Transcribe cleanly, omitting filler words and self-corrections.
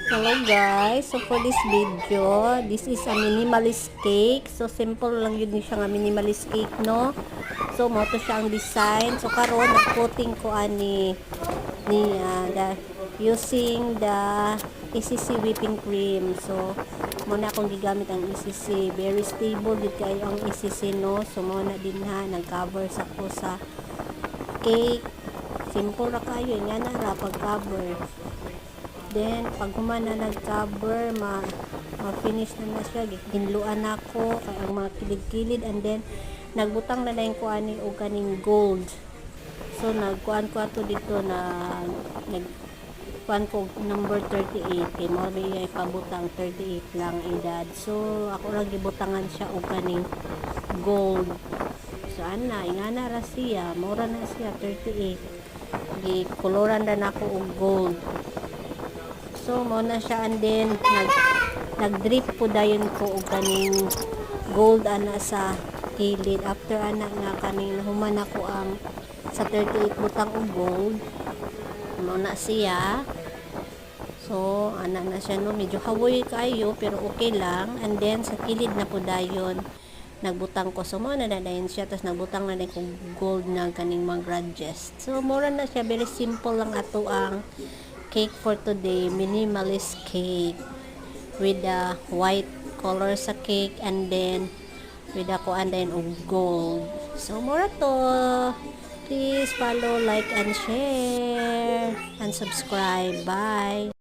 Hello guys, so for this video, this is a minimalist cake. So simple lang yun siya nga minimalist cake, no? So mo to siya ang design. So karon nag-coating ko using the ECC whipping cream. So muna akong gigamit ang ECC. Very stable gid kayo ang ECC, no? So muna din ha nag-cover sa ko sa cake. Simple ra kayo nga na ra pag-cover. Then, pag humana nag-cover, ma-finish na siya. Ginluan ako, kaya ang mga kilid-kilid. And then, nagbutang na yung kuani o kaning gold. So, nagkuan ko ato dito na nagkuan ko number 38. Kaya mo may ipabutang 38 lang edad. So, ako lang gibutangan siya o kaning gold. So, ingana ra siya. Mura na siya, 38. Gikoloran na ako og gold. So, muna siya and then nag-drip po dayon ko og kaning gold ana sa kilid. After ana nga kaning human ako ang sa 38 butang og gold. Muna siya. So, ana na siya no, medyo hawoy kayo pero okay lang. And then sa kilid na po dayon nagbutang ko. So, muna na dayon siya. Tapos nagbutang na din ko gold na kaning mga grudges. So, mura na siya. Very simple lang ato ang cake for today, minimalist cake with the white color sa cake and then with the kuan din og gold. So mura to. Please follow, like and share and subscribe. Bye.